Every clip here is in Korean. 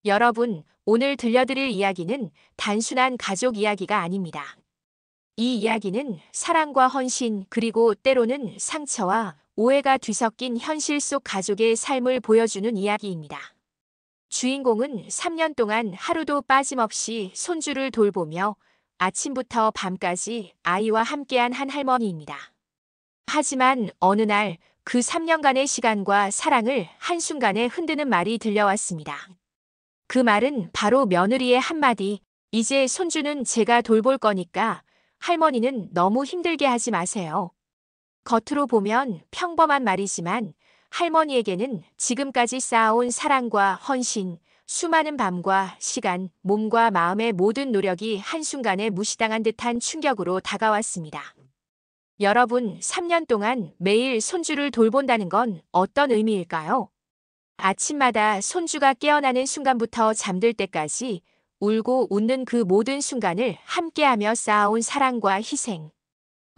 여러분, 오늘 들려드릴 이야기는 단순한 가족 이야기가 아닙니다. 이 이야기는 사랑과 헌신, 그리고 때로는 상처와 오해가 뒤섞인 현실 속 가족의 삶을 보여주는 이야기입니다. 주인공은 3년 동안 하루도 빠짐없이 손주를 돌보며 아침부터 밤까지 아이와 함께한 한 할머니입니다. 하지만 어느 날 그 3년간의 시간과 사랑을 한순간에 흔드는 말이 들려왔습니다. 그 말은 바로 며느리의 한마디, 이제 손주는 제가 돌볼 거니까 할머니는 너무 힘들게 하지 마세요. 겉으로 보면 평범한 말이지만 할머니에게는 지금까지 쌓아온 사랑과 헌신, 수많은 밤과 시간, 몸과 마음의 모든 노력이 한순간에 무시당한 듯한 충격으로 다가왔습니다. 여러분, 3년 동안 매일 손주를 돌본다는 건 어떤 의미일까요? 아침마다 손주가 깨어나는 순간부터 잠들 때까지 울고 웃는 그 모든 순간을 함께하며 쌓아온 사랑과 희생.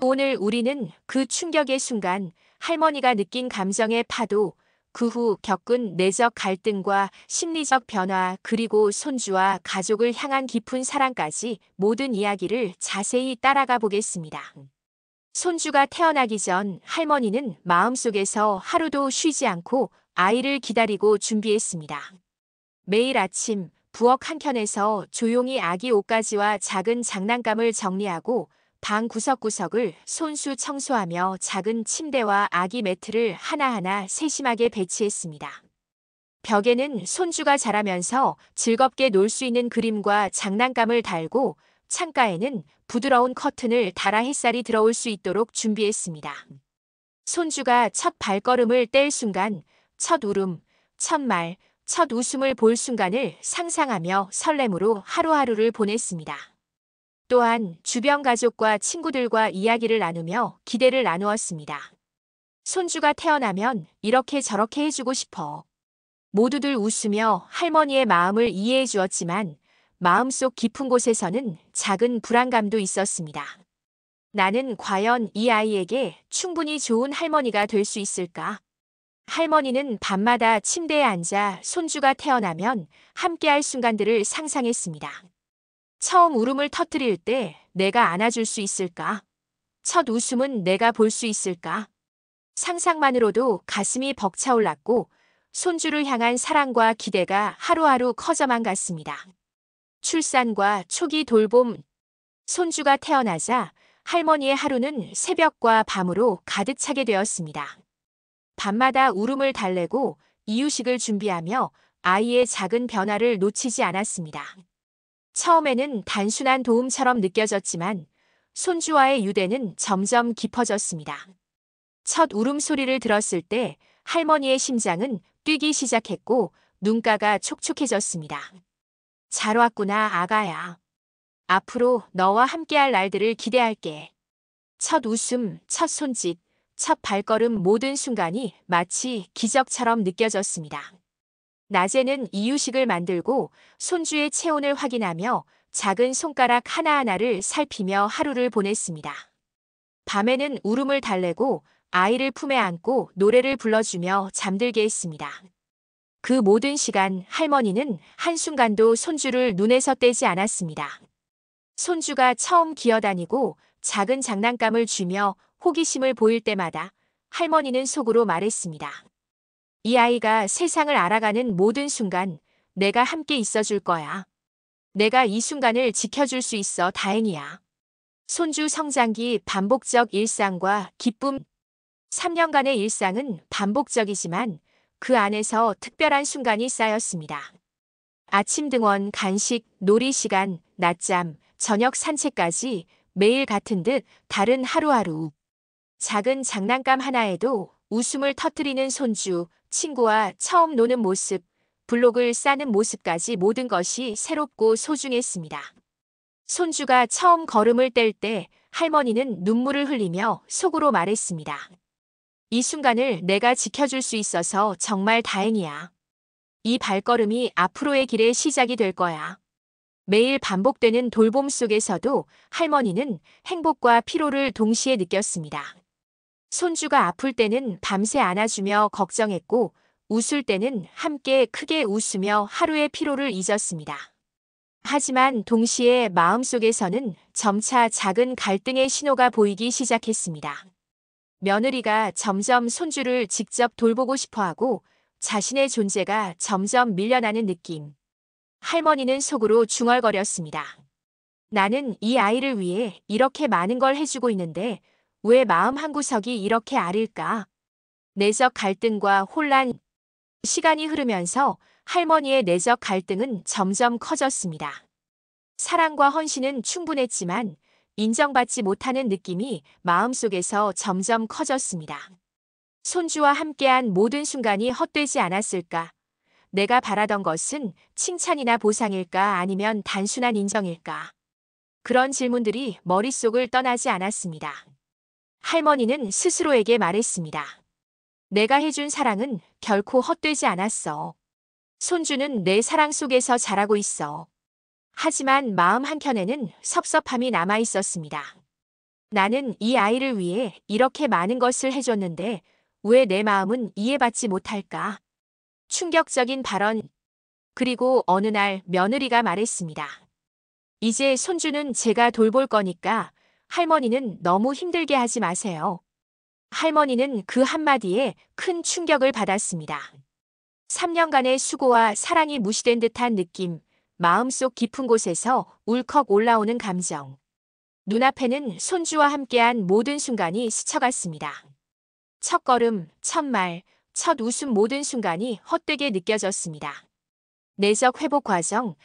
오늘 우리는 그 충격의 순간, 할머니가 느낀 감정의 파도, 그 후 겪은 내적 갈등과 심리적 변화, 그리고 손주와 가족을 향한 깊은 사랑까지 모든 이야기를 자세히 따라가 보겠습니다. 손주가 태어나기 전 할머니는 마음속에서 하루도 쉬지 않고 아이를 기다리고 준비했습니다. 매일 아침 부엌 한켠에서 조용히 아기 옷가지와 작은 장난감을 정리하고 방 구석구석을 손수 청소하며 작은 침대와 아기 매트를 하나하나 세심하게 배치했습니다. 벽에는 손주가 자라면서 즐겁게 놀 수 있는 그림과 장난감을 달고 창가에는 부드러운 커튼을 달아 햇살이 들어올 수 있도록 준비했습니다. 손주가 첫 발걸음을 뗄 순간, 첫 울음, 첫 말, 첫 웃음을 볼 순간을 상상하며 설렘으로 하루하루를 보냈습니다. 또한 주변 가족과 친구들과 이야기를 나누며 기대를 나누었습니다. 손주가 태어나면 이렇게 저렇게 해주고 싶어. 모두들 웃으며 할머니의 마음을 이해해 주었지만 마음속 깊은 곳에서는 작은 불안감도 있었습니다. 나는 과연 이 아이에게 충분히 좋은 할머니가 될 수 있을까? 할머니는 밤마다 침대에 앉아 손주가 태어나면 함께할 순간들을 상상했습니다. 처음 울음을 터뜨릴 때 내가 안아줄 수 있을까? 첫 웃음은 내가 볼 수 있을까? 상상만으로도 가슴이 벅차올랐고 손주를 향한 사랑과 기대가 하루하루 커져만 갔습니다. 출산과 초기 돌봄. 손주가 태어나자 할머니의 하루는 새벽과 밤으로 가득 차게 되었습니다. 밤마다 울음을 달래고 이유식을 준비하며 아이의 작은 변화를 놓치지 않았습니다. 처음에는 단순한 도움처럼 느껴졌지만 손주와의 유대는 점점 깊어졌습니다. 첫 울음소리를 들었을 때 할머니의 심장은 뛰기 시작했고 눈가가 촉촉해졌습니다. 잘 왔구나, 아가야. 앞으로 너와 함께할 날들을 기대할게. 첫 웃음, 첫 손짓, 첫 발걸음 모든 순간이 마치 기적처럼 느껴졌습니다. 낮에는 이유식을 만들고 손주의 체온을 확인하며 작은 손가락 하나하나를 살피며 하루를 보냈습니다. 밤에는 울음을 달래고 아이를 품에 안고 노래를 불러주며 잠들게 했습니다. 그 모든 시간 할머니는 한순간도 손주를 눈에서 떼지 않았습니다. 손주가 처음 기어다니고 작은 장난감을 주며 호기심을 보일 때마다 할머니는 속으로 말했습니다. 이 아이가 세상을 알아가는 모든 순간 내가 함께 있어줄 거야. 내가 이 순간을 지켜줄 수 있어 다행이야. 손주 성장기 반복적 일상과 기쁨. 3년간의 일상은 반복적이지만 그 안에서 특별한 순간이 쌓였습니다. 아침 등원, 간식, 놀이 시간, 낮잠, 저녁 산책까지 매일 같은 듯 다른 하루하루. 작은 장난감 하나에도 웃음을 터뜨리는 손주, 친구와 처음 노는 모습, 블록을 싸는 모습까지 모든 것이 새롭고 소중했습니다. 손주가 처음 걸음을 뗄 때 할머니는 눈물을 흘리며 속으로 말했습니다. 이 순간을 내가 지켜줄 수 있어서 정말 다행이야. 이 발걸음이 앞으로의 길의 시작이 될 거야. 매일 반복되는 돌봄 속에서도 할머니는 행복과 피로를 동시에 느꼈습니다. 손주가 아플 때는 밤새 안아주며 걱정했고 웃을 때는 함께 크게 웃으며 하루의 피로를 잊었습니다. 하지만 동시에 마음속에서는 점차 작은 갈등의 신호가 보이기 시작했습니다. 며느리가 점점 손주를 직접 돌보고 싶어하고 자신의 존재가 점점 밀려나는 느낌. 할머니는 속으로 중얼거렸습니다. 나는 이 아이를 위해 이렇게 많은 걸 해주고 있는데 왜 마음 한구석이 이렇게 아릴까? 내적 갈등과 혼란. 시간이 흐르면서 할머니의 내적 갈등은 점점 커졌습니다. 사랑과 헌신은 충분했지만 인정받지 못하는 느낌이 마음속에서 점점 커졌습니다. 손주와 함께한 모든 순간이 헛되지 않았을까? 내가 바라던 것은 칭찬이나 보상일까 아니면 단순한 인정일까? 그런 질문들이 머릿속을 떠나지 않았습니다. 할머니는 스스로에게 말했습니다. 내가 해준 사랑은 결코 헛되지 않았어. 손주는 내 사랑 속에서 자라고 있어. 하지만 마음 한켠에는 섭섭함이 남아 있었습니다. 나는 이 아이를 위해 이렇게 많은 것을 해줬는데 왜 내 마음은 이해받지 못할까? 충격적인 발언. 그리고 어느 날 며느리가 말했습니다. 이제 손주는 제가 돌볼 거니까 할머니는 너무 힘들게 하지 마세요. 할머니는 그 한마디에 큰 충격을 받았습니다. 3년간의 수고와 사랑이 무시된 듯한 느낌, 마음속 깊은 곳에서 울컥 올라오는 감정. 눈앞에는 손주와 함께한 모든 순간이 스쳐갔습니다. 첫 걸음, 첫 말, 첫 웃음 모든 순간이 헛되게 느껴졌습니다. 내적 회복 과정.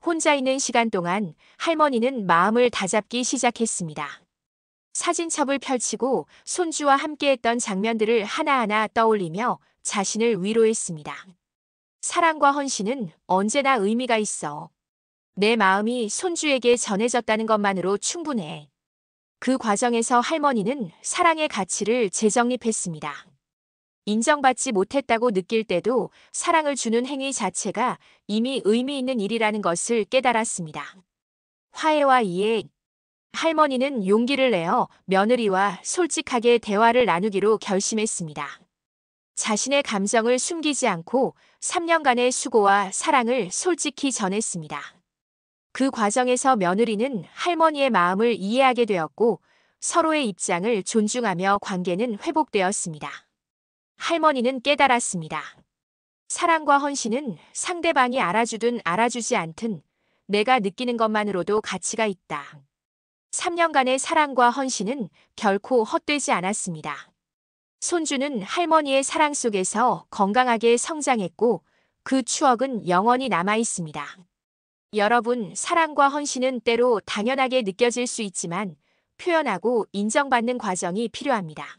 혼자 있는 시간 동안 할머니는 마음을 다잡기 시작했습니다. 사진첩을 펼치고 손주와 함께했던 장면들을 하나하나 떠올리며 자신을 위로했습니다. 사랑과 헌신은 언제나 의미가 있어. 내 마음이 손주에게 전해졌다는 것만으로 충분해. 그 과정에서 할머니는 사랑의 가치를 재정립했습니다. 인정받지 못했다고 느낄 때도 사랑을 주는 행위 자체가 이미 의미 있는 일이라는 것을 깨달았습니다. 화해와 이해. 할머니는 용기를 내어 며느리와 솔직하게 대화를 나누기로 결심했습니다. 자신의 감정을 숨기지 않고 3년간의 수고와 사랑을 솔직히 전했습니다. 그 과정에서 며느리는 할머니의 마음을 이해하게 되었고 서로의 입장을 존중하며 관계는 회복되었습니다. 할머니는 깨달았습니다. 사랑과 헌신은 상대방이 알아주든 알아주지 않든 내가 느끼는 것만으로도 가치가 있다. 3년간의 사랑과 헌신은 결코 헛되지 않았습니다. 손주는 할머니의 사랑 속에서 건강하게 성장했고 그 추억은 영원히 남아 있습니다. 여러분, 사랑과 헌신은 때로 당연하게 느껴질 수 있지만 표현하고 인정받는 과정이 필요합니다.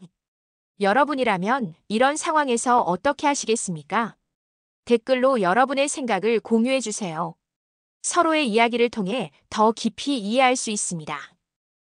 여러분이라면 이런 상황에서 어떻게 하시겠습니까? 댓글로 여러분의 생각을 공유해 주세요. 서로의 이야기를 통해 더 깊이 이해할 수 있습니다.